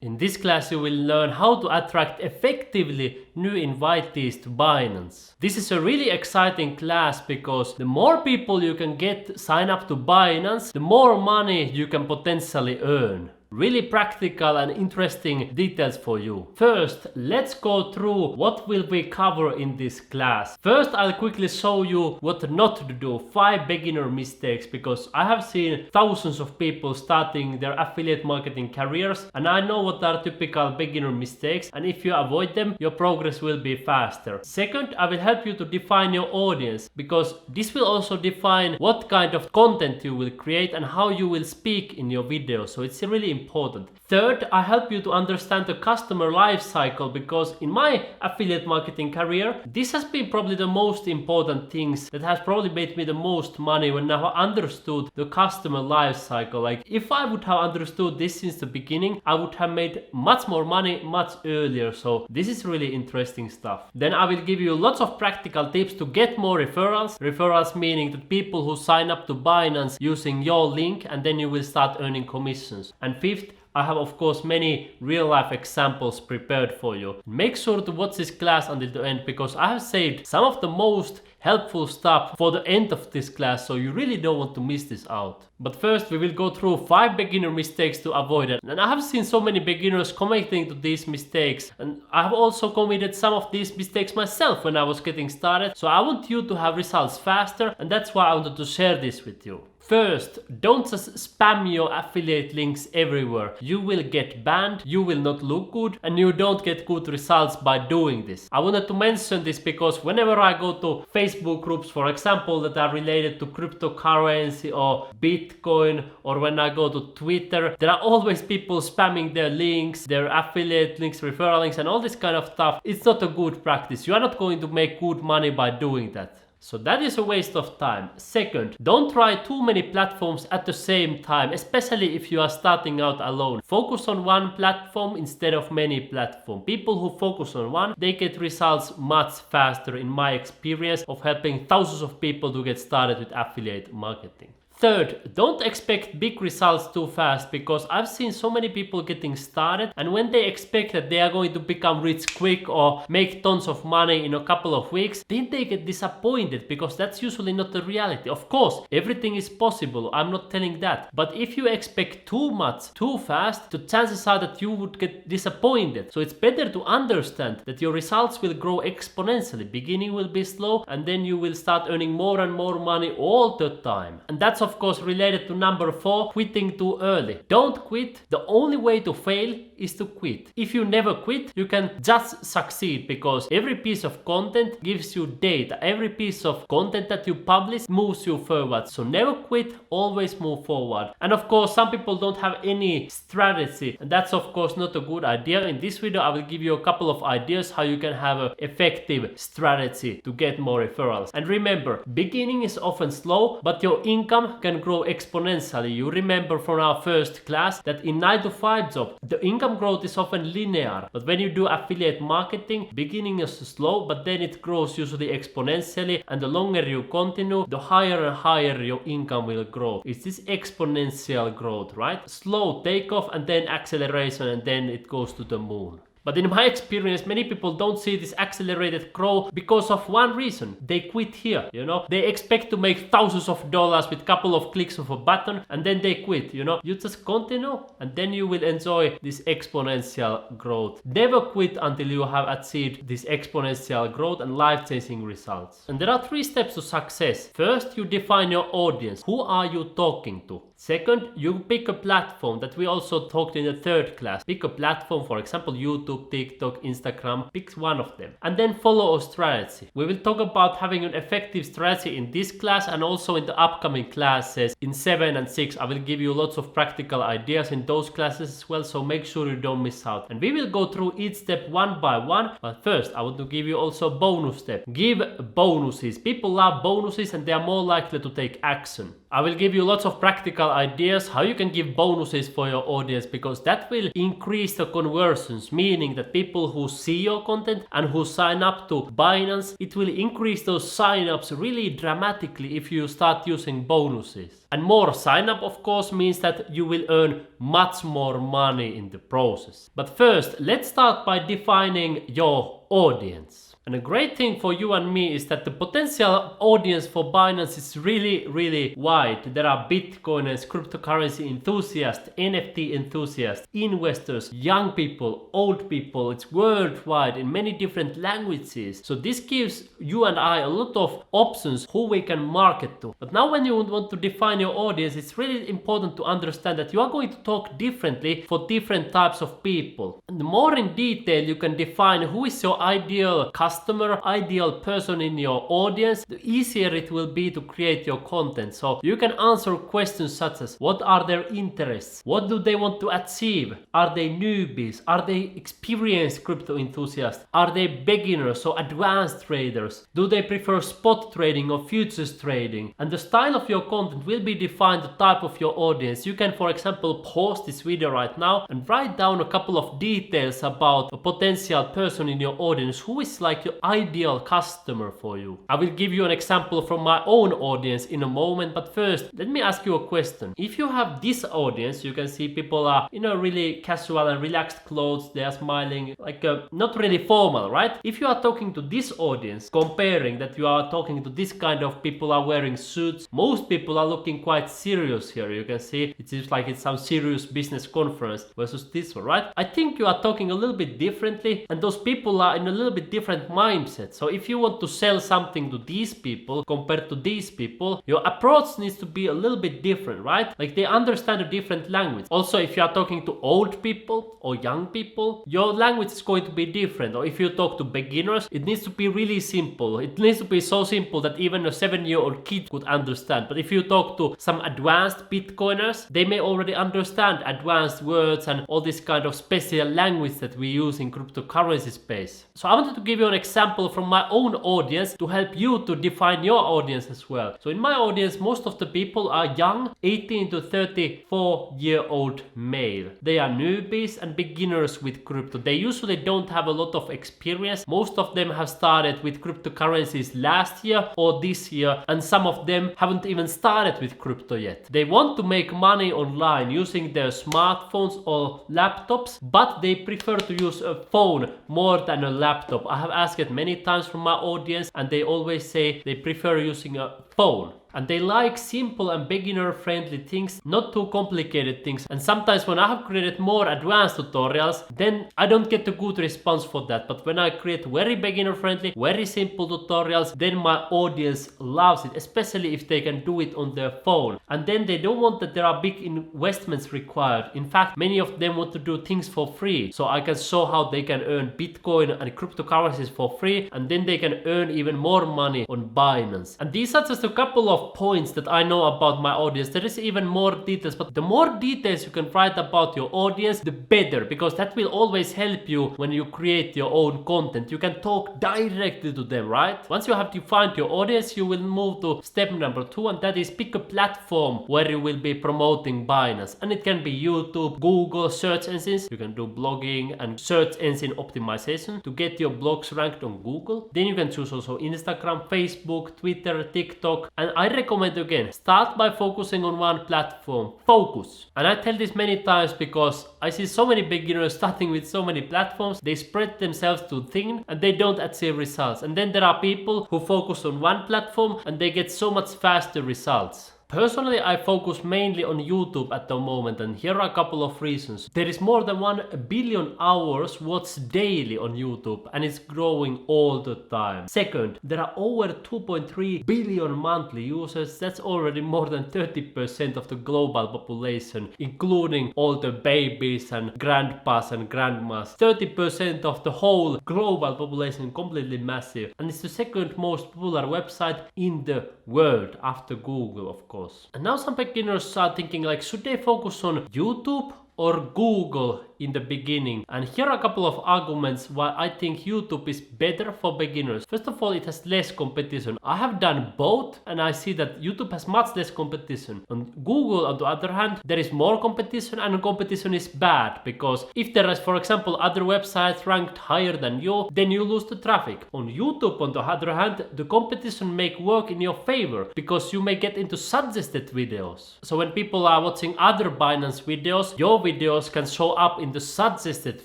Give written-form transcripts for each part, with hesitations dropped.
In this class you will learn how to attract effectively new invitees to Binance. This is a really exciting class because the more people you can get sign up to Binance, the more money you can potentially earn. Really practical and interesting details for you. First, let's go through what will we cover in this class. First, I'll quickly show you what not to do, 5 beginner mistakes, because I have seen thousands of people starting their affiliate marketing careers and I know what are typical beginner mistakes, and if you avoid them, your progress will be faster. Second, I will help you to define your audience, because this will also define what kind of content you will create and how you will speak in your video, so it's really important. Third, I help you to understand the customer life cycle, because in my affiliate marketing career, this has been probably the most important things that has probably made me the most money when I have understood the customer life cycle. Like if I would have understood this since the beginning, I would have made much more money much earlier. So this is really interesting stuff. Then I will give you lots of practical tips to get more referrals. Referrals meaning that people who sign up to Binance using your link, and then you will start earning commissions. And fifth, I have of course many real life examples prepared for you. Make sure to watch this class until the end, because I have saved some of the most helpful stuff for the end of this class, so you really don't want to miss this out. But first we will go through 5 beginner mistakes to avoid it. And I have seen so many beginners committing to these mistakes, and I have also committed some of these mistakes myself when I was getting started. So I want you to have results faster, and that's why I wanted to share this with you. First, don't just spam your affiliate links everywhere. You will get banned, you will not look good, and you don't get good results by doing this. I wanted to mention this because whenever I go to Facebook groups, for example, that are related to cryptocurrency or Bitcoin, or when I go to Twitter, there are always people spamming their links, their affiliate links, referral links, and all this kind of stuff. It's not a good practice. You are not going to make good money by doing that. So that is a waste of time. Second, don't try too many platforms at the same time, especially if you are starting out alone. Focus on one platform instead of many platforms. People who focus on one, they get results much faster, in my experience of helping thousands of people to get started with affiliate marketing. Third, don't expect big results too fast, because I've seen so many people getting started, and when they expect that they are going to become rich quick or make tons of money in a couple of weeks, then they get disappointed, because that's usually not the reality. Of course, everything is possible, I'm not telling that, but if you expect too much too fast, the chances are that you would get disappointed. So it's better to understand that your results will grow exponentially. Beginning will be slow, and then you will start earning more and more money all the time. And that's of course related to number 4, quitting too early. Don't quit. The only way to fail is to quit. If you never quit, you can just succeed, because every piece of content gives you data. Every piece of content that you publish moves you forward. So never quit, always move forward. And of course, some people don't have any strategy, and that's of course not a good idea. In this video, I will give you a couple of ideas how you can have an effective strategy to get more referrals. And remember, beginning is often slow, but your income can grow exponentially. You remember from our first class that in 9-to-5 job, the income growth is often linear. But when you do affiliate marketing, beginning is slow, but then it grows usually exponentially. And the longer you continue, the higher and higher your income will grow. It's this exponential growth, right? Slow takeoff and then acceleration, and then it goes to the moon. But in my experience, many people don't see this accelerated growth because of one reason. They quit here, They expect to make thousands of dollars with a couple of clicks of a button, and then they quit, You just continue, and then you will enjoy this exponential growth. Never quit until you have achieved this exponential growth and life-changing results. And there are 3 steps to success. First, you define your audience. Who are you talking to? Second, you pick a platform that we also talked in the 3rd class. Pick a platform, for example, YouTube, TikTok, Instagram. Pick one of them. And then follow a strategy. We will talk about having an effective strategy in this class and also in the upcoming classes in 7 and 6. I will give you lots of practical ideas in those classes as well, so make sure you don't miss out. And we will go through each step one by one. But first, I want to give you also a bonus step. Give bonuses. People love bonuses and they are more likely to take action. I will give you lots of practical ideas how you can give bonuses for your audience, because that will increase the conversions, meaning that people who see your content and who sign up to Binance, it will increase those signups really dramatically if you start using bonuses. And more sign up, of course, means that you will earn much more money in the process. But first, let's start by defining your audience. And a great thing for you and me is that the potential audience for Binance is really wide. There are Bitcoiners, cryptocurrency enthusiasts, NFT enthusiasts, investors, young people, old people. It's worldwide in many different languages. So this gives you and I a lot of options who we can market to. But now when you want to define your audience, it's really important to understand that you are going to talk differently for different types of people. And the more in detail you can define who is your ideal customer, ideal person in your audience, the easier it will be to create your content. So you can answer questions such as what are their interests, what do they want to achieve, are they newbies, are they experienced crypto enthusiasts, are they beginners or advanced traders, do they prefer spot trading or futures trading. And the style of your content will be defined the type of your audience. You can, for example, pause this video right now and write down a couple of details about a potential person in your audience who is like your ideal customer for you. I will give you an example from my own audience in a moment, but first let me ask you a question. If you have this audience, you can see people are in a really casual and relaxed clothes, they are smiling, like not really formal, right? If you are talking to this audience, comparing that you are talking to this kind of people are wearing suits, most people are looking quite serious here. You can see it seems like it's some serious business conference versus this one, right? I think you are talking a little bit differently, and those people are in a little bit different mindset. So if you want to sell something to these people compared to these people, your approach needs to be a little bit different, right? Like they understand a different language. Also, if you are talking to old people or young people, your language is going to be different. Or if you talk to beginners, it needs to be really simple. It needs to be so simple that even a 7-year-old kid could understand. But if you talk to some advanced Bitcoiners, they may already understand advanced words and all this kind of special language that we use in cryptocurrency space. So I wanted to give you an example from my own audience to help you to define your audience as well. So in my audience, most of the people are young, 18 to 34-year-old male. They are newbies and beginners with crypto. They usually don't have a lot of experience. Most of them have started with cryptocurrencies last year or this year, and some of them haven't even started with crypto yet. They want to make money online using their smartphones or laptops, but they prefer to use a phone more than a laptop. I have asked it many times from my audience, and they always say they prefer using a phone. And they like simple and beginner friendly things, not too complicated things. And sometimes when I have created more advanced tutorials, then I don't get a good response for that. But when I create very beginner friendly, very simple tutorials, then my audience loves it, especially if they can do it on their phone. And then they don't want that there are big investments required. In fact, many of them want to do things for free. So I can show how they can earn Bitcoin and cryptocurrencies for free, and then they can earn even more money on Binance. And these are just a couple of points that I know about my audience. There is even more details, but the more details you can write about your audience, the better, because that will always help you when you create your own content. You can talk directly to them, right? Once you have defined your audience, you will move to step number 2, and that is pick a platform where you will be promoting Binance. And it can be YouTube, Google, search engines. You can do blogging and search engine optimization to get your blogs ranked on Google. Then you can choose also Instagram, Facebook, Twitter, TikTok, and I recommend again, start by focusing on one platform. Focus. And I tell this many times because I see so many beginners starting with so many platforms. They spread themselves too thin and they don't achieve results. And then there are people who focus on one platform and they get so much faster results. Personally, I focus mainly on YouTube at the moment, and here are a couple of reasons. There is more than 1 billion hours watched daily on YouTube, and it's growing all the time. Second, there are over 2.3 billion monthly users. That's already more than 30% of the global population, including all the babies and grandpas and grandmas. 30% of the whole global population, completely massive. And it's the second most popular website in the world after Google, of course. And now some beginners are thinking like, should they focus on YouTube or Google in the beginning. And here are a couple of arguments why I think YouTube is better for beginners. First of all, it has less competition. I have done both and I see that YouTube has much less competition. On Google, on the other hand, there is more competition, and competition is bad because if there is, for example, other websites ranked higher than you, then you lose the traffic. On YouTube, on the other hand, the competition make work in your favor because you may get into suggested videos. So when people are watching other Binance videos, your videos can show up in the suggested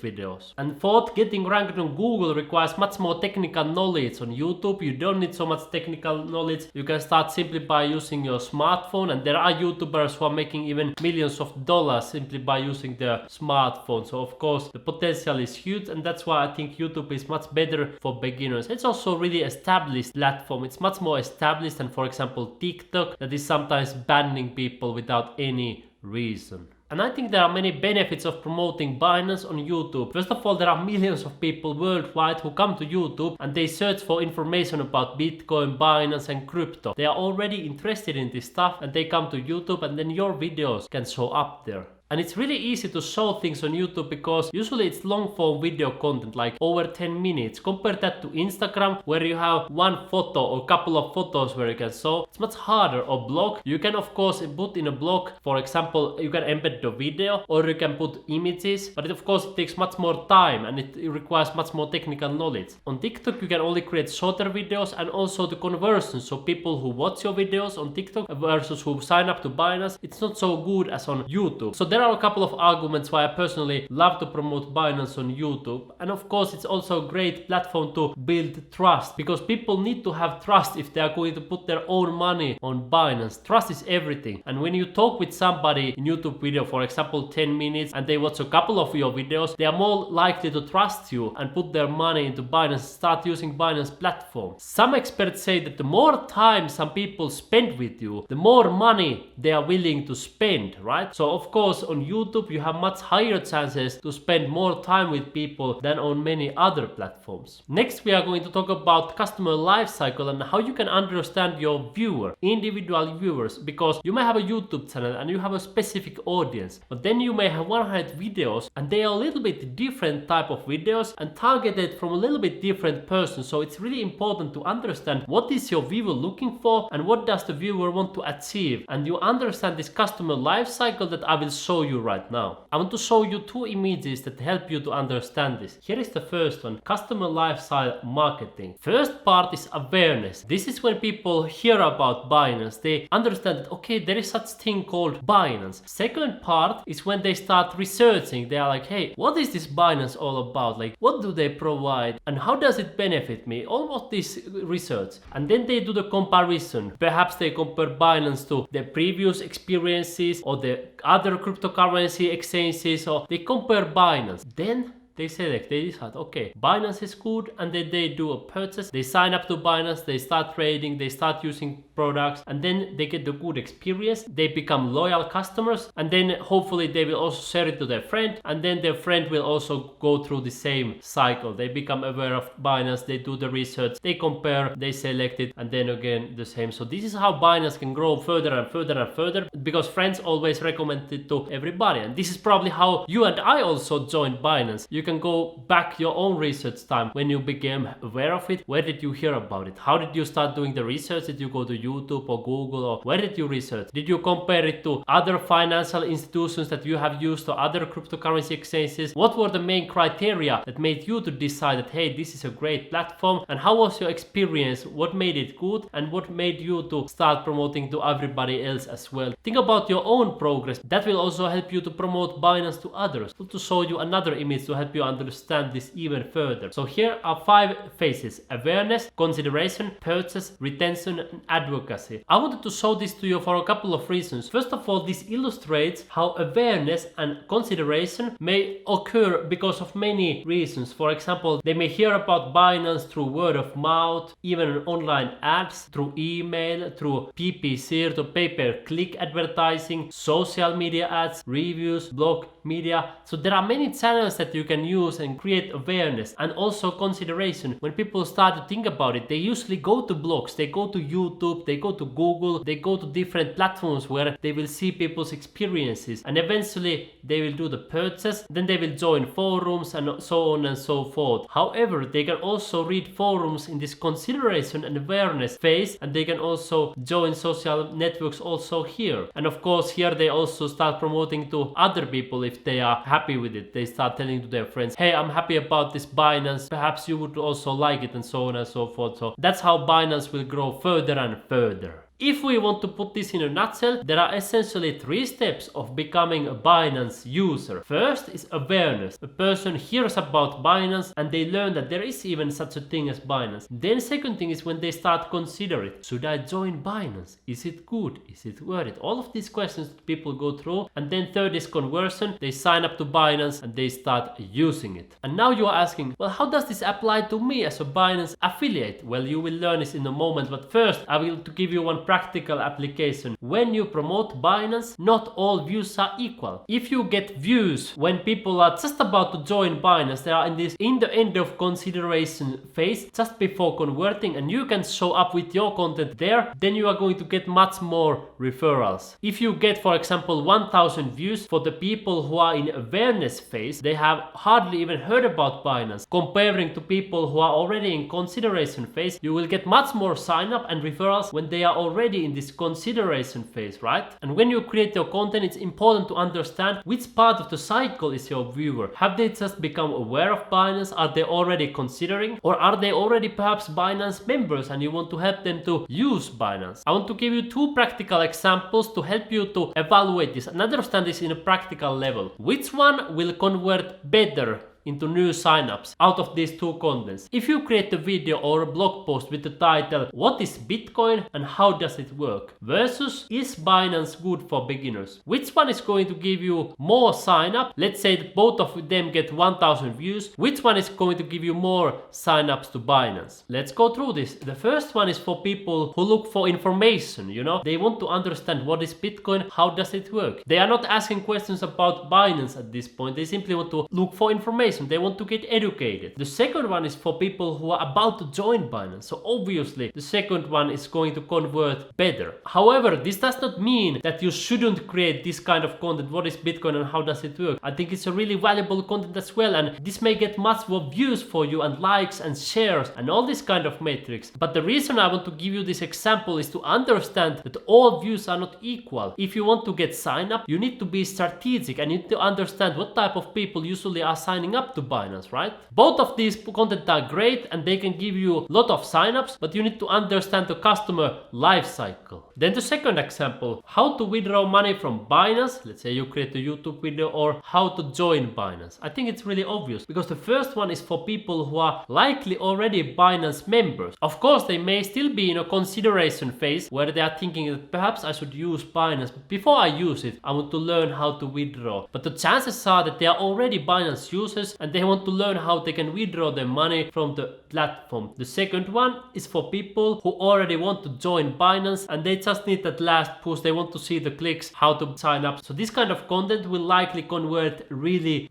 videos. And fourth, getting ranked on Google requires much more technical knowledge. On YouTube, you don't need so much technical knowledge. You can start simply by using your smartphone, and there are YouTubers who are making even millions of dollars simply by using their smartphone. So of course the potential is huge, and that's why I think YouTube is much better for beginners. It's also really established platform. It's much more established than, for example, TikTok, that is sometimes banning people without any reason. And I think there are many benefits of promoting Binance on YouTube. First of all, there are millions of people worldwide who come to YouTube and they search for information about Bitcoin, Binance and crypto. They are already interested in this stuff and they come to YouTube, and then your videos can show up there. And it's really easy to show things on YouTube because usually it's long form video content, like over 10 minutes. Compare that to Instagram, where you have one photo or couple of photos where you can show. It's much harder. Or blog, you can of course put in a blog, for example, you can embed the video or you can put images, but of course it takes much more time and it requires much more technical knowledge. On TikTok you can only create shorter videos, and also the conversion, so people who watch your videos on TikTok versus who sign up to Binance, it's not so good as on YouTube. So there are a couple of arguments why I personally love to promote Binance on YouTube. And of course it's also a great platform to build trust, because people need to have trust if they are going to put their own money on Binance. Trust is everything. And when you talk with somebody in YouTube video, for example 10 minutes, and they watch a couple of your videos, they are more likely to trust you and put their money into Binance, start using Binance platform. Some experts say that the more time some people spend with you, the more money they are willing to spend, right? So of course on YouTube you have much higher chances to spend more time with people than on many other platforms. Next we are going to talk about customer lifecycle and how you can understand your viewer, individual viewers, because you may have a YouTube channel and you have a specific audience, but then you may have 100 videos and they are a little bit different type of videos and targeted from a little bit different person. So it's really important to understand what is your viewer looking for and what does the viewer want to achieve, and you understand this customer lifecycle that I will show you right now. I want to show you two images that help you to understand this. Here is the first one, customer lifestyle marketing. First part is awareness. This is when people hear about Binance, they understand that okay, there is such thing called Binance. Second part is when they start researching. They are like, hey, what is this Binance all about? Like, what do they provide and how does it benefit me? Almost this research. And then they do the comparison. Perhaps they compare Binance to their previous experiences or the other cryptocurrency exchanges, or they compare Binance. Then they select, they decide, okay, Binance is good, and then they do a purchase, they sign up to Binance, they start trading, they start using products, and then they get the good experience, they become loyal customers, and then hopefully they will also share it to their friend, and then their friend will also go through the same cycle. They become aware of Binance, they do the research, they compare, they select it, and then again the same. So this is how Binance can grow further and further and further, because friends always recommend it to everybody, and this is probably how you and I also joined Binance. You can go back your own research time when you became aware of it. Where did you hear about it? How did you start doing the research? Did you go to YouTube or Google, or where did you research? Did you compare it to other financial institutions that you have used or other cryptocurrency exchanges? What were the main criteria that made you to decide that hey, this is a great platform? And how was your experience? What made it good and what made you to start promoting to everybody else as well? Think about your own progress. That will also help you to promote Binance to others. To show you another image to help you understand this even further. So here are 5 phases: awareness, consideration, purchase, retention and advocacy. I wanted to show this to you for a couple of reasons. First of all, this illustrates how awareness and consideration may occur because of many reasons. For example, they may hear about Binance through word of mouth, even online ads, through email, through PPC, to pay-per-click advertising, social media ads, reviews, blog media. So there are many channels that you can can use and create awareness and also consideration. When people start to think about it, they usually go to blogs, they go to YouTube, they go to Google, they go to different platforms where they will see people's experiences, and eventually they will do the purchase. Then they will join forums and so on and so forth. However, they can also read forums in this consideration and awareness phase, and they can also join social networks also here. And of course here they also start promoting to other people if they are happy with it. They start telling to their friends, hey, I'm happy about this Binance, perhaps you would also like it, and so on and so forth. So that's how Binance will grow further and further. If we want to put this in a nutshell, there are essentially 3 steps of becoming a Binance user. First is awareness. A person hears about Binance and they learn that there is even such a thing as Binance. Then second thing is when they start considering, should I join Binance? Is it good? Is it worth it? All of these questions people go through. And then third is conversion. They sign up to Binance and they start using it. And now you are asking, well, how does this apply to me as a Binance affiliate? Well, you will learn this in a moment, but first I will give you one practical application. When you promote Binance, not all views are equal. If you get views when people are just about to join Binance, they are in the end of consideration phase, just before converting, and you can show up with your content there, then you are going to get much more referrals. If you get, for example, 1000 views for the people who are in awareness phase, they have hardly even heard about Binance. Comparing to people who are already in consideration phase, you will get much more sign up and referrals when they are already in this consideration phase, right? And when you create your content, it's important to understand which part of the cycle is your viewer. Have they just become aware of Binance? Are they already considering? Or are they already perhaps Binance members and you want to help them to use Binance? I want to give you 2 practical examples to help you to evaluate this and understand this in a practical level. Which one will convert better into new signups out of these 2 contents? If you create a video or a blog post with the title, what is Bitcoin and how does it work? Versus, is Binance good for beginners? Which one is going to give you more sign-up? Let's say that both of them get 1000 views. Which one is going to give you more sign-ups to Binance? Let's go through this. The first one is for people who look for information, They want to understand what is Bitcoin, how does it work? They are not asking questions about Binance at this point. They simply want to look for information. They want to get educated. The second one is for people who are about to join Binance. So obviously the second one is going to convert better. However, this does not mean that you shouldn't create this kind of content. What is Bitcoin and how does it work? I think it's a really valuable content as well, and this may get much more views for you and likes and shares and all this kind of metrics. But the reason I want to give you this example is to understand that all views are not equal. If you want to get sign up, you need to be strategic and you need to understand what type of people usually are signing up to Binance, right? Both of these content are great and they can give you a lot of signups, but you need to understand the customer life cycle. Then the second example, how to withdraw money from Binance. Let's say you create a YouTube video, or how to join Binance. I think it's really obvious because the first one is for people who are likely already Binance members. Of course, they may still be in a consideration phase where they are thinking that perhaps I should use Binance, but before I use it, I want to learn how to withdraw. But the chances are that they are already Binance users and they want to learn how they can withdraw their money from the platform. The second one is for people who already want to join Binance and they just need that last push. They want to see the clicks, how to sign up. So this kind of content will likely convert really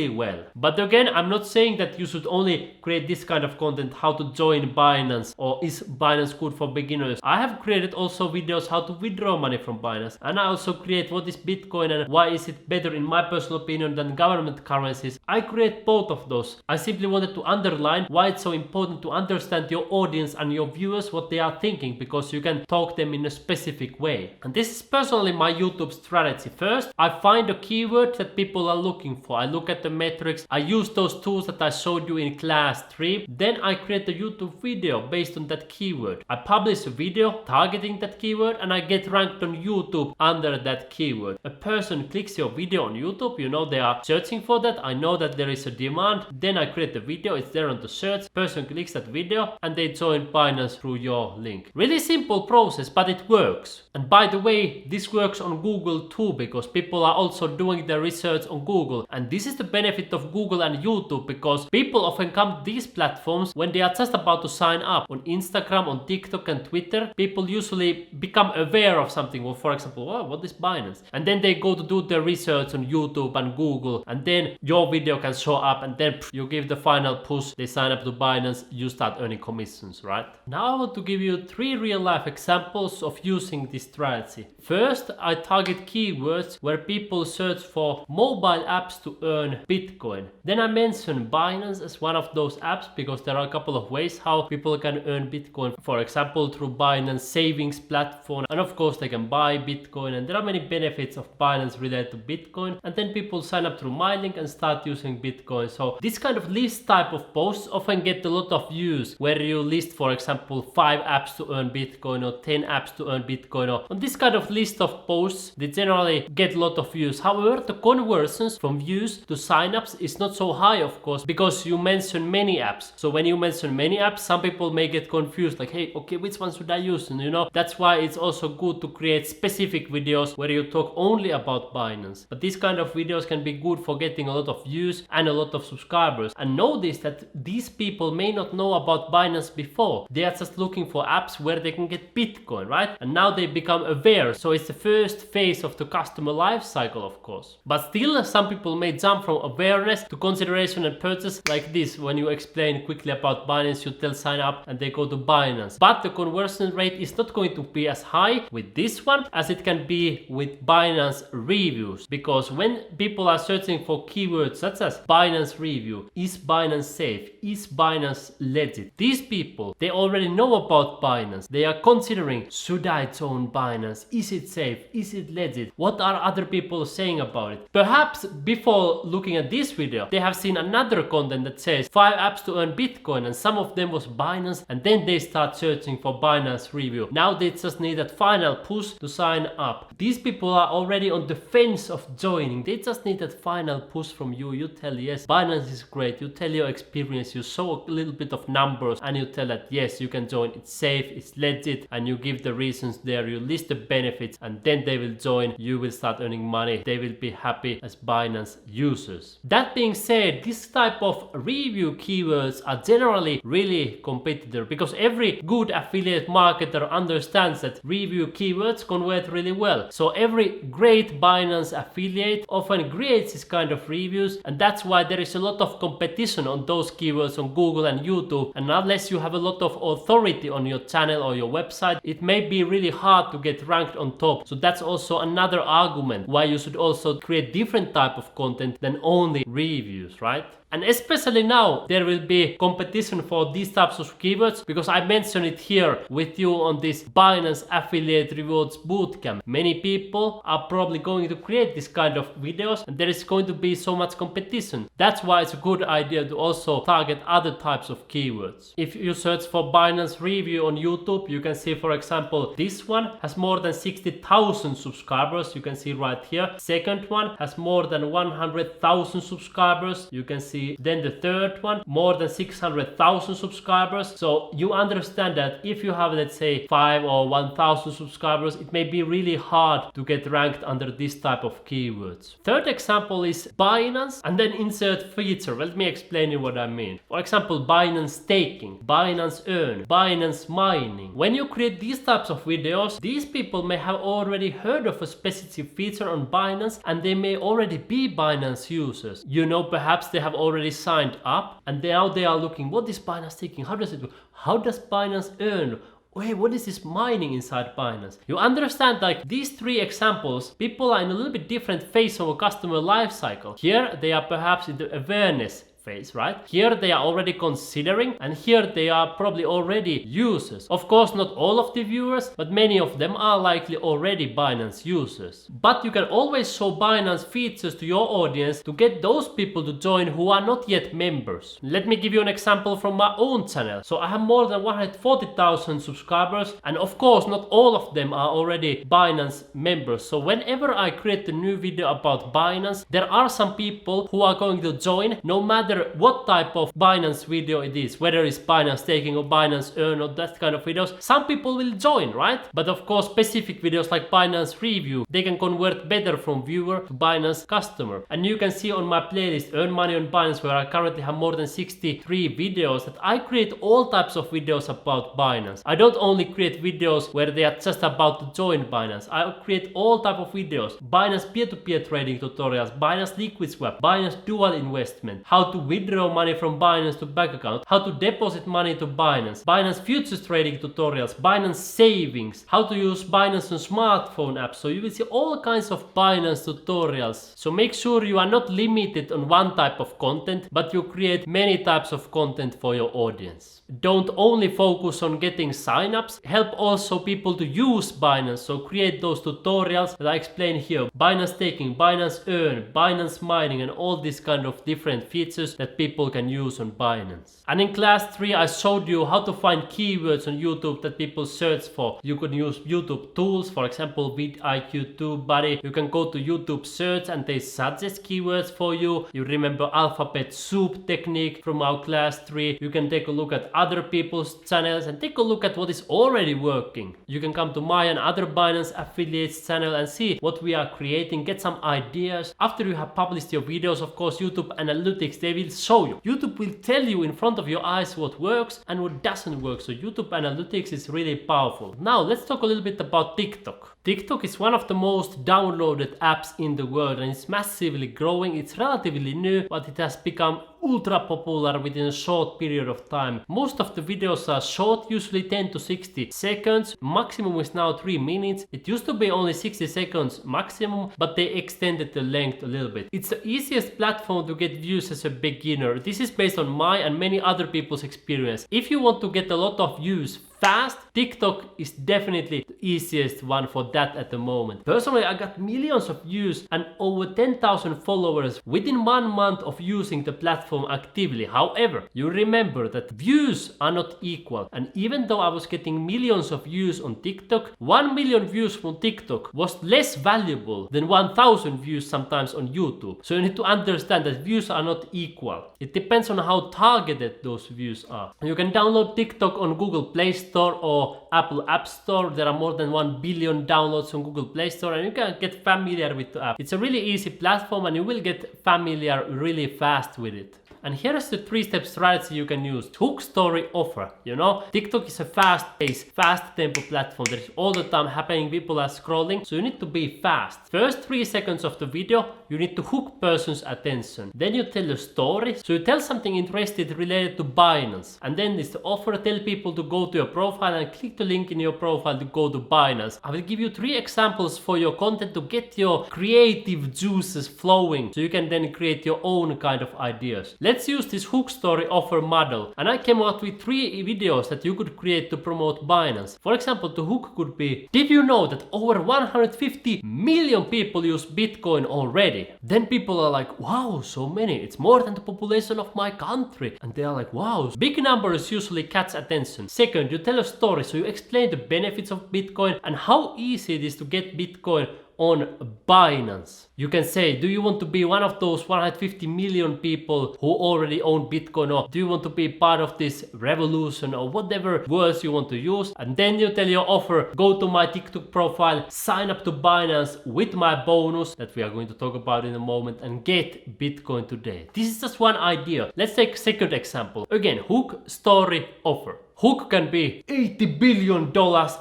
well. But again, I'm not saying that you should only create this kind of content, how to join Binance or is Binance good for beginners. I have created also videos how to withdraw money from Binance, and I also create what is Bitcoin and why is it better in my personal opinion than government currency. I create both of those. I simply wanted to underline why it's so important to understand your audience and your viewers, what they are thinking, because you can talk them in a specific way. And this is personally my YouTube strategy. First, I find a keyword that people are looking for. I look at the metrics. I use those tools that I showed you in class 3. Then I create a YouTube video based on that keyword. I publish a video targeting that keyword and I get ranked on YouTube under that keyword. A person clicks your video on YouTube, they are searching for that. I know that there is a demand. Then I create the video, it's there on the search, person clicks that video and they join Binance through your link. Really simple process, but it works. And by the way, this works on Google too, because people are also doing their research on Google. And this is the benefit of Google and YouTube, because people often come to these platforms when they are just about to sign up. On Instagram, on TikTok and Twitter, people usually become aware of something. Well, for example, what is Binance? And then they go to do their research on YouTube and Google, and then your video can show up, and then you give the final push, they sign up to Binance, you start earning commissions, right? Now I want to give you 3 real life examples of using this strategy. First, I target keywords where people search for mobile apps to earn Bitcoin. Then I mention Binance as one of those apps because there are a couple of ways how people can earn Bitcoin. For example, through Binance savings platform, and of course they can buy Bitcoin, and there are many benefits of Binance related to Bitcoin. And then people sign up through my link and start using Bitcoin. So this kind of list type of posts often get a lot of views, where you list, for example, 5 apps to earn Bitcoin or 10 apps to earn Bitcoin, or on this kind of list of posts, they generally get a lot of views. However, the conversions from views to signups is not so high, of course, because you mention many apps. So when you mention many apps, some people may get confused, like, hey, okay, which one should I use? And that's why it's also good to create specific videos where you talk only about Binance. But these kind of videos can be good for getting a lot of views and a lot of subscribers. And notice that these people may not know about Binance before. They are just looking for apps where they can get Bitcoin, right? And now they become aware. So it's the first phase of the customer life cycle, of course. But still, some people may jump from awareness to consideration and purchase, like this. When you explain quickly about Binance, you tell sign up and they go to Binance. But the conversion rate is not going to be as high with this one as it can be with Binance reviews. Because when people are searching for keywords such as Binance review, is Binance safe, is Binance legit, these people, they already know about Binance. They are considering, should I join Binance? Is it safe? Is it legit? What are other people saying about it? Perhaps before looking at this video, they have seen another content that says 5 apps to earn Bitcoin, and some of them was Binance, and then they start searching for Binance review. Now they just need that final push to sign up. These people are already on the fence of joining. They just need that final push from you. You tell, yes, Binance is great. You tell your experience, you show a little bit of numbers, and you tell that yes, you can join, it's safe, it's legit, and you give the reasons there, you list the benefits, and then they will join, you will start earning money, they will be happy as Binance users. That being said, this type of review keywords are generally really competitive, because every good affiliate marketer understands that review keywords convert really well. So every great Binance affiliate often creates this kind of reviews, and that's why there is a lot of competition on those keywords on Google and YouTube. And unless you have a lot of authority on your channel or your website, it may be really hard to get ranked on top. So that's also another argument why you should also create different type of content than only reviews, right? And especially now, there will be competition for these types of keywords, because I mentioned it here with you on this Binance Affiliate Rewards Bootcamp. Many people are probably going to create this kind of videos, and there is going to be so much competition. That's why it's a good idea to also target other types of keywords. If you search for Binance review on YouTube, you can see, for example, this one has more than 60,000 subscribers. You can see right here. Second one has more than 100,000 subscribers. You can see. Then the third one, more than 600,000 subscribers. So you understand that if you have, let's say, 5 or 1,000 subscribers, it may be really hard to get ranked under this type of keywords. Third example is Binance, and then insert feature. Let me explain you what I mean. For example, Binance staking, Binance earn, Binance mining. When you create these types of videos, these people may have already heard of a specific feature on Binance, and they may already be Binance users. Perhaps they have already signed up, and now they are looking, what is Binance taking? How does it work? How does Binance earn? Wait, what is this mining inside Binance? You understand, like these 3 examples, people are in a little bit different phase of a customer life cycle. Here they are perhaps in the awareness phase, right? Here they are already considering, and here they are probably already users. Of course, not all of the viewers, but many of them are likely already Binance users. But you can always show Binance features to your audience to get those people to join who are not yet members. Let me give you an example from my own channel. So I have more than 140,000 subscribers, and of course not all of them are already Binance members. So whenever I create a new video about Binance, there are some people who are going to join no matter matter what type of Binance video it is, whether it's Binance taking or Binance earn or that kind of videos, some people will join, right? But of course, specific videos like Binance review, they can convert better from viewer to Binance customer. And you can see on my playlist Earn Money on Binance, where I currently have more than 63 videos, that I create all types of videos about Binance. I don't only create videos where they are just about to join Binance. I create all type of videos. Binance peer-to-peer trading tutorials, Binance liquid swap, Binance dual investment, how to withdraw money from Binance to bank account, how to deposit money to Binance, Binance futures trading tutorials, Binance savings, how to use Binance on smartphone apps. So you will see all kinds of Binance tutorials. So make sure you are not limited on one type of content, but you create many types of content for your audience. Don't only focus on getting signups, help also people to use Binance. So create those tutorials that I explain here. Binance taking, Binance earn, Binance mining, and all these kind of different features that people can use on Binance. And in class 3 I showed you how to find keywords on YouTube that people search for. You could use YouTube tools, for example vidIQ TubeBuddy. You can go to YouTube search and they suggest keywords for you. You remember alphabet soup technique from our class 3. You can take a look at other people's channels and take a look at what is already working. You can come to my and other Binance affiliates channel and see what we are creating, get some ideas. After you have published your videos, of course, YouTube analytics, they will show you. YouTube will tell you in front of your eyes what works and what doesn't work. So YouTube analytics is really powerful. Now let's talk a little bit about TikTok. TikTok is one of the most downloaded apps in the world and it's massively growing. It's relatively new, but it has become ultra popular within a short period of time. Most of the videos are short, usually 10 to 60 seconds. Maximum is now 3 minutes. It used to be only 60 seconds maximum, but they extended the length a little bit. It's the easiest platform to get views as a beginner. This is based on my and many other people's experience. If you want to get a lot of views fast, TikTok is definitely the easiest one for that at the moment. Personally, I got millions of views and over 10,000 followers within 1 month of using the platform actively. However, you remember that views are not equal, and even though I was getting millions of views on TikTok, 1 million views from TikTok was less valuable than 1,000 views sometimes on YouTube. So you need to understand that views are not equal. It depends on how targeted those views are. You can download TikTok on Google Play Store or Apple App Store. There are more than 1 billion downloads on Google Play Store and you can get familiar with the app. It's a really easy platform and you will get familiar really fast with it. And here is the 3-step strategy you can use. Hook, story, offer. You know, TikTok is a fast-paced, fast-tempo platform. There is all the time happening. People are scrolling, so you need to be fast. First 3 seconds of the video, you need to hook person's attention. Then you tell a story. So you tell something interesting related to Binance. And then it's the offer. Tell people to go to your profile and click the link in your profile to go to Binance. I will give you 3 examples for your content to get your creative juices flowing, so you can then create your own kind of ideas. Let's use this hook, story, offer model. And I came out with 3 videos that you could create to promote Binance. For example, the hook could be, did you know that over 150 million people use Bitcoin already? Then people are like, wow, so many. It's more than the population of my country. And they are like, wow. Big numbers usually catch attention. Second, you tell a story. So you explain the benefits of Bitcoin and how easy it is to get Bitcoin on Binance. You can say, do you want to be one of those 150 million people who already own Bitcoin, or do you want to be part of this revolution, or whatever words you want to use? And then you tell your offer, go to my TikTok profile, sign up to Binance with my bonus that we are going to talk about in a moment, and get Bitcoin today. This is just one idea. Let's take second example. Again, hook, story, offer. Hook can be $80 billion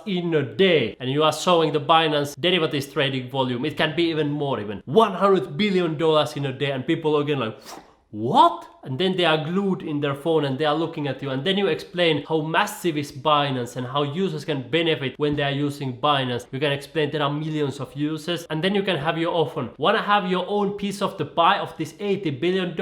in a day, and you are showing the Binance derivatives trading volume. It can be even more, even $100 billion in a day, and people are again like, what? And then they are glued in their phone and they are looking at you, and then you explain how massive is Binance and how users can benefit when they are using Binance. You can explain there are millions of users, and then you can have your offer. Wanna have your own piece of the pie of this $80 billion?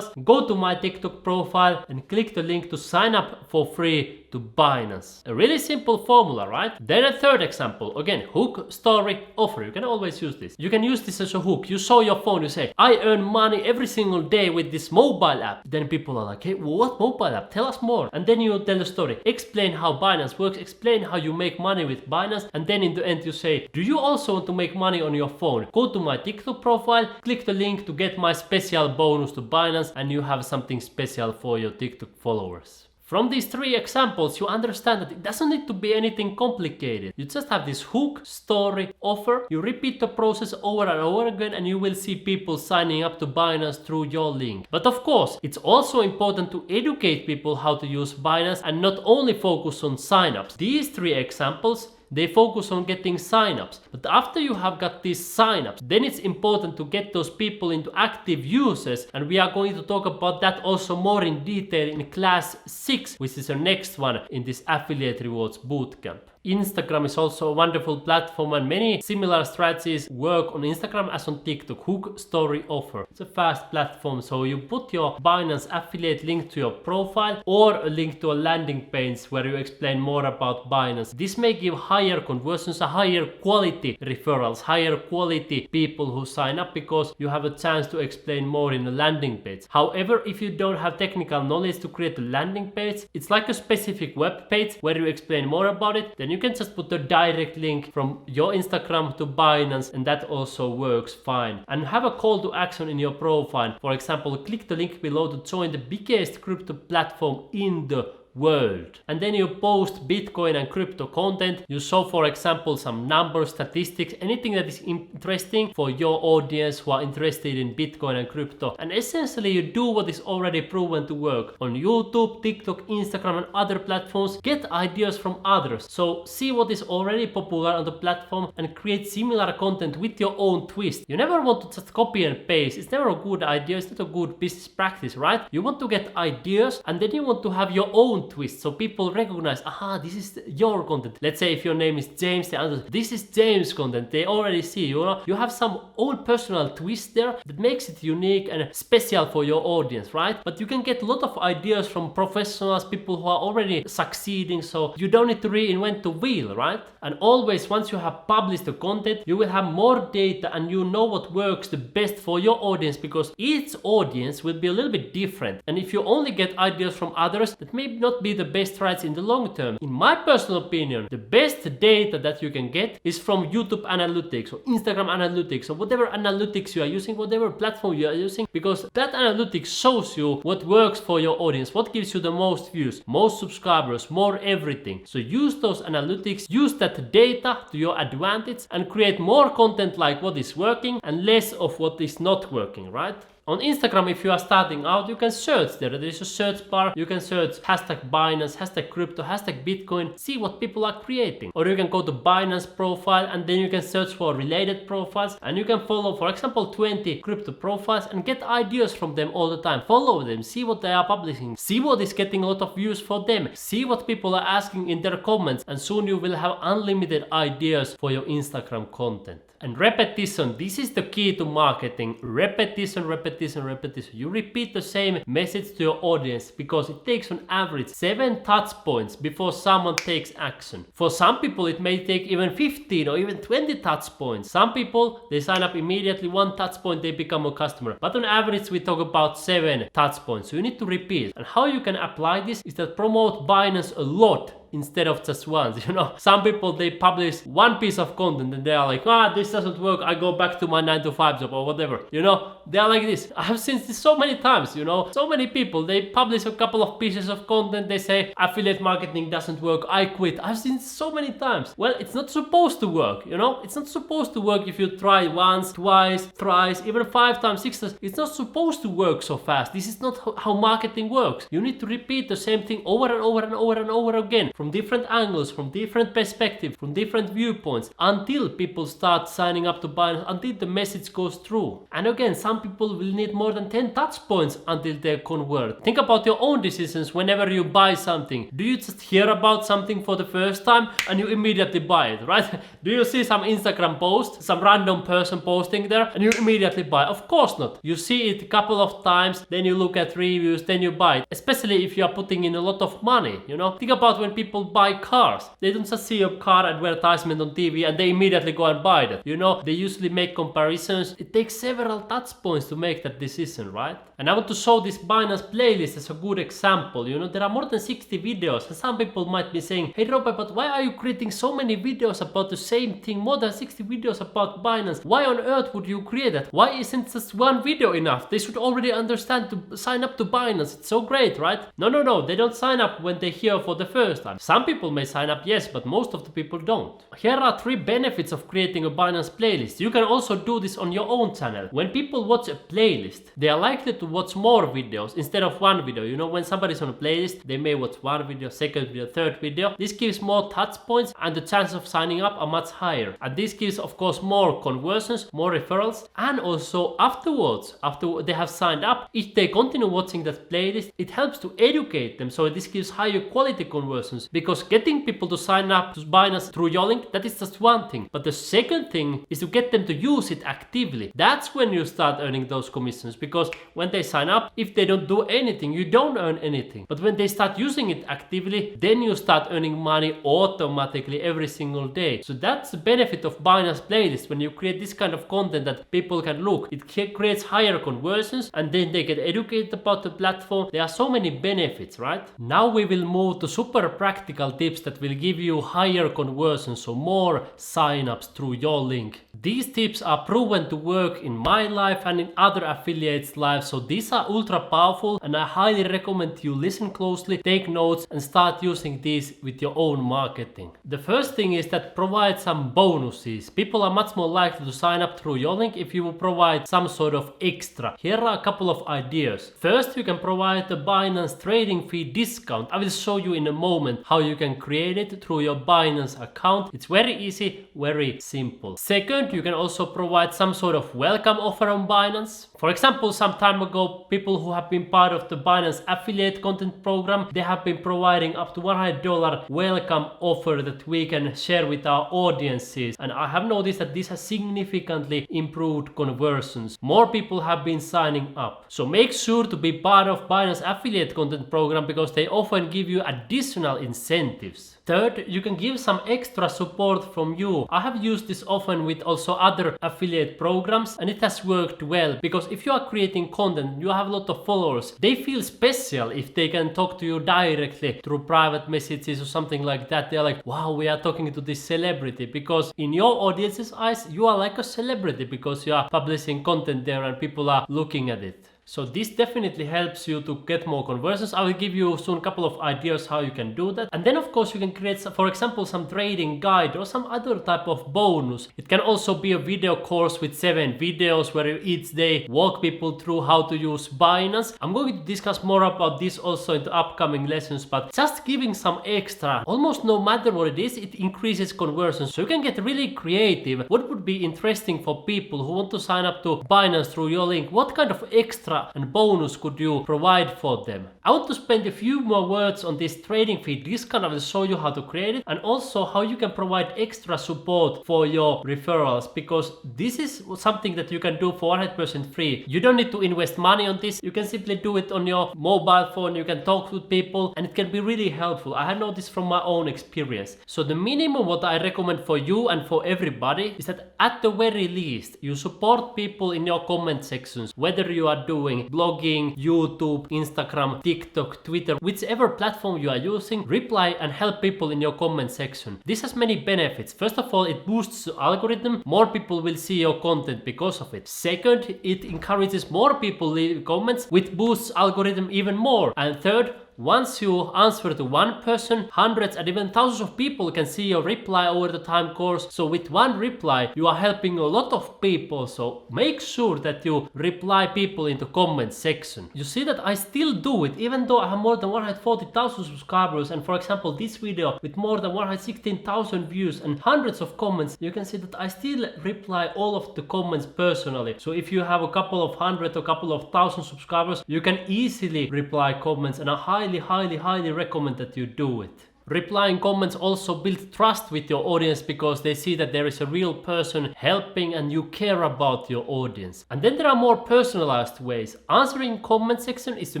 Go to my TikTok profile and click the link to sign up for free to Binance. A really simple formula, right? Then a third example. Again, hook, story, offer. You can always use this. You can use this as a hook. You show your phone, you say, I earn money every single day with this mobile app. Then people are like, hey, what mobile app? Tell us more. And then you tell the story, explain how Binance works, explain how you make money with Binance, and then in the end you say, do you also want to make money on your phone? Go to my TikTok profile, click the link to get my special bonus to Binance, and you have something special for your TikTok followers. From these 3 examples, you understand that it doesn't need to be anything complicated. You just have this hook, story, offer. You repeat the process over and over again, and you will see people signing up to Binance through your link. But of course, it's also important to educate people how to use Binance and not only focus on signups. These 3 examples, they focus on getting signups. But after you have got these signups, then it's important to get those people into active users, and we are going to talk about that also more in detail in class 6, which is the next one in this Affiliate Rewards Bootcamp. Instagram is also a wonderful platform, and many similar strategies work on Instagram as on TikTok. Hook, story, offer. It's a fast platform, so you put your Binance affiliate link to your profile or a link to a landing page where you explain more about Binance. This may give higher conversions, a higher quality referrals, higher quality people who sign up because you have a chance to explain more in the landing page. However, if you don't have technical knowledge to create a landing page, it's like a specific web page where you explain more about it, then you can just put a direct link from your Instagram to Binance, and that also works fine. And have a call to action in your profile. For example, click the link below to join the biggest crypto platform in the world. And then you post Bitcoin and crypto content. You show, for example, some numbers, statistics, anything that is interesting for your audience who are interested in Bitcoin and crypto. And essentially you do what is already proven to work on YouTube, TikTok, Instagram and other platforms. Get ideas from others. So see what is already popular on the platform and create similar content with your own twist. You never want to just copy and paste. It's never a good idea. It's not a good business practice, right? You want to get ideas and then you want to have your own twist, so people recognize, aha, this is your content. Let's say if your name is James, this is James content. They already see, you have some own personal twist there that makes it unique and special for your audience, right? But you can get a lot of ideas from professionals, people who are already succeeding, so you don't need to reinvent the wheel, right? And always, once you have published the content, you will have more data and you know what works the best for your audience, because each audience will be a little bit different. And if you only get ideas from others, that may not be the best strategy in the long term. In my personal opinion, the best data that you can get is from YouTube analytics or Instagram analytics or whatever analytics you are using, whatever platform you are using, because that analytics shows you what works for your audience, what gives you the most views, most subscribers, more everything. So use those analytics, use that data to your advantage and create more content like what is working and less of what is not working, right? On Instagram, if you are starting out, you can search there. There is a search bar. You can search hashtag Binance, hashtag crypto, hashtag Bitcoin, see what people are creating. Or you can go to Binance profile and then you can search for related profiles and you can follow, for example, 20 crypto profiles and get ideas from them all the time. Follow them, see what they are publishing, see what is getting a lot of views for them, see what people are asking in their comments, and soon you will have unlimited ideas for your Instagram content. And repetition, this is the key to marketing. Repetition, repetition, repetition. You repeat the same message to your audience because it takes on average 7 touch points before someone takes action. For some people it may take even 15 or even 20 touch points. Some people, they sign up immediately, 1 touch point, they become a customer. But on average we talk about 7 touch points. So you need to repeat. And how you can apply this is that promote Binance a lot instead of just once. Some people, they publish one piece of content and they are like, this doesn't work, I go back to my 9-to-5 job or whatever. They are like this. I have seen this so many times. So many people, they publish a couple of pieces of content, they say affiliate marketing doesn't work, I quit. I've seen this so many times. Well, it's not supposed to work. It's not supposed to work if you try once, twice, thrice, even 5 times, 6 times. It's not supposed to work so fast. This is not how marketing works. You need to repeat the same thing over and over and over and over again, from different angles, from different perspectives, from different viewpoints, until people start signing up to Binance, until the message goes through. And again, some people will need more than 10 touch points until they convert. Think about your own decisions whenever you buy something. Do you just hear about something for the first time and you immediately buy it, right? Do you see some Instagram post, some random person posting there and you immediately buy? Of course not. You see it a couple of times, then you look at reviews, then you buy it. Especially if you are putting in a lot of money, Think about when people buy cars. They don't just see a car advertisement on TV and they immediately go and buy it. They usually make comparisons. It takes several touch points to make that decision, right? And I want to show this Binance playlist as a good example. You know, there are more than 60 videos, and some people might be saying, hey Robert, but why are you creating so many videos about the same thing? More than 60 videos about Binance. Why on earth would you create that? Why isn't just one video enough? They should already understand to sign up to Binance. It's so great, right? No, they don't sign up when they hear for the first time. Some people may sign up, yes, but most of the people don't. Here are 3 benefits of creating a Binance playlist. You can also do this on your own channel. When people watch a playlist, they are likely to watch more videos instead of one video. You know, when somebody's on a playlist, they may watch one video, second video, third video. This gives more touch points and the chance of signing up are much higher. And this gives, of course, more conversions, more referrals, and also afterwards, after they have signed up, if they continue watching that playlist, it helps to educate them. So this gives higher quality conversions, because getting people to sign up to Binance through your link, that is just one thing. But the second thing is to get them to use it actively. That's when you start earning those commissions, because when they sign up, if they don't do anything, you don't earn anything. But when they start using it actively, then you start earning money automatically every single day. So that's the benefit of Binance playlist. When you create this kind of content that people can look, it creates higher conversions, and then they get educated about the platform. There are so many benefits, right? Now we will move to super practical tips that will give you higher conversions, so more signups through your link. These tips are proven to work in my life and in other affiliates' lives, so these are ultra powerful, and I highly recommend you listen closely, take notes, and start using these with your own marketing. The first thing is that provide some bonuses. People are much more likely to sign up through your link if you will provide some sort of extra. Here are a couple of ideas. First, you can provide a Binance trading fee discount. I will show you in a moment how you can create it through your Binance account. It's very easy, very simple. Second, you can also provide some sort of welcome offer on Binance. For example, some time ago, people who have been part of the Binance affiliate content program, they have been providing up to $100 welcome offer that we can share with our audiences. And I have noticed that this has significantly improved conversions. More people have been signing up. So make sure to be part of Binance affiliate content program, because they often give you additional incentives. Third, you can give some extra support from you. I have used this often with also other affiliate programs, and it has worked well, because if you are creating content, you have a lot of followers, they feel special if they can talk to you directly through private messages or something like that. They're like, wow, we are talking to this celebrity, because in your audience's eyes, you are like a celebrity because you are publishing content there and people are looking at it. So this definitely helps you to get more conversions. I will give you soon a couple of ideas how you can do that. And then of course you can create, for example, some trading guide or some other type of bonus. It can also be a video course with 7 videos where you each day walk people through how to use Binance. I'm going to discuss more about this also in the upcoming lessons, but just giving some extra, almost no matter what it is, it increases conversions. So you can get really creative. What would be interesting for people who want to sign up to Binance through your link? What kind of extra and bonus could you provide for them? I want to spend a few more words on this trading fee discount. I will show you how to create it, and also how you can provide extra support for your referrals, because this is something that you can do for 100% free. You don't need to invest money on this. You can simply do it on your mobile phone. You can talk with people, and it can be really helpful. I have noticed from my own experience. So the minimum what I recommend for you and for everybody is that at the very least you support people in your comment sections, whether you are doing blogging, YouTube, Instagram, TikTok, Twitter, whichever platform you are using. Reply and help people in your comment section. This has many benefits. First of all, it boosts the algorithm. More people will see your content because of it. Second, it encourages more people leave comments, which boosts algorithm even more. And third, once you answer to one person, hundreds and even thousands of people can see your reply over the time course. So with one reply, you are helping a lot of people. So make sure that you reply people in the comment section. You see that I still do it, even though I have more than 140,000 subscribers. And for example, this video with more than 116,000 views and hundreds of comments, you can see that I still reply all of the comments personally. So if you have a couple of hundred or couple of thousand subscribers, you can easily reply comments, and I highly recommend that you do it. Replying comments also build trust with your audience because they see that there is a real person helping and you care about your audience. And then there are more personalized ways. Answering comment section is a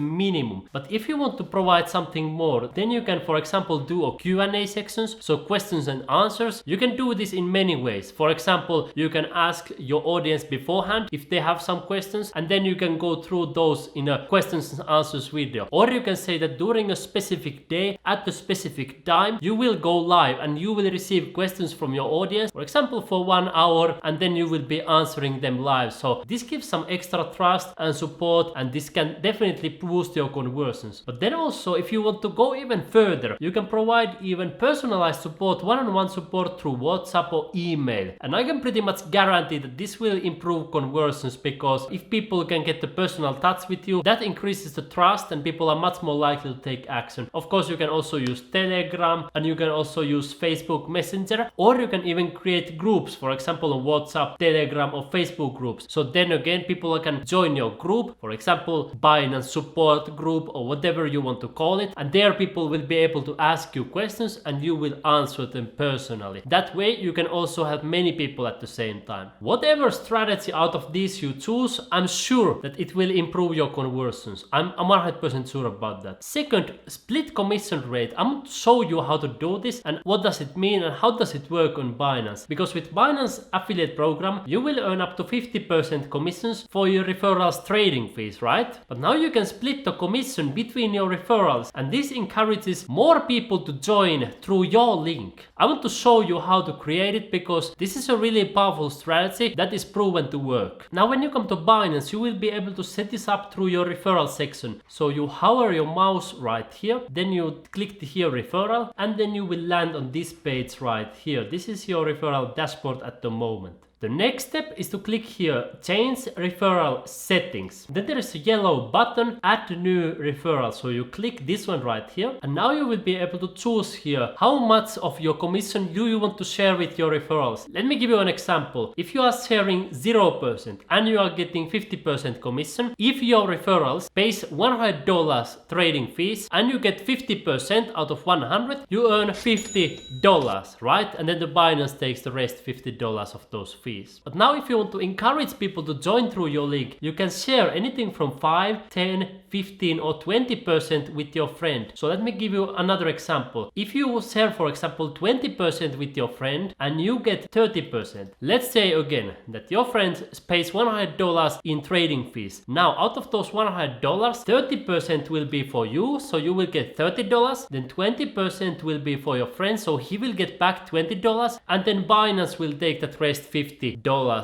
minimum, but if you want to provide something more, then you can, for example, do a Q&A sections, so questions and answers. You can do this in many ways. For example, you can ask your audience beforehand if they have some questions, and then you can go through those in a questions and answers video. Or you can say that during a specific day at a specific time you will go live and you will receive questions from your audience, for example for 1 hour, and then you will be answering them live. So this gives some extra trust and support, and this can definitely boost your conversions. But then also, if you want to go even further, you can provide even personalized support, one-on-one support through WhatsApp or email. And I can pretty much guarantee that this will improve conversions, because if people can get the personal touch with you, that increases the trust and people are much more likely to take action. Of course, you can also use Telegram, and you can also use Facebook Messenger, or you can even create groups, for example on WhatsApp, Telegram or Facebook groups. So then again, people can join your group, for example Binance support group or whatever you want to call it, and there people will be able to ask you questions and you will answer them personally. That way you can also help many people at the same time. Whatever strategy out of these you choose, I'm sure that it will improve your conversions. I'm 100% sure about that. Second, split commission rate. I'm going to show you how to do this and what does it mean and how does it work on Binance. Because with Binance affiliate program, you will earn up to 50% commissions for your referrals trading fees, right? But now you can split the commission between your referrals, and this encourages more people to join through your link. I want to show you how to create it because this is a really powerful strategy that is proven to work. Now when you come to Binance, you will be able to set this up through your referral section. So you hover your mouse right here, then you click here referral, and then you will land on this page right here. This is your referral dashboard at the moment. The next step is to click here, change referral settings. Then there is a yellow button, add new referral. So you click this one right here, and now you will be able to choose here how much of your commission do you want to share with your referrals. Let me give you an example. If you are sharing 0% and you are getting 50% commission, if your referrals pays $100 trading fees and you get 50% out of 100, you earn $50, right? And then the Binance takes the rest $50 of those fees. But now if you want to encourage people to join through your link, you can share anything from 5, 10, 15 or 20% with your friend. So let me give you another example. If you share, for example, 20% with your friend and you get 30%, let's say again that your friend pays $100 in trading fees. Now out of those $100, 30% will be for you, so you will get $30, then 20% will be for your friend, so he will get back $20, and then Binance will take that rest $50.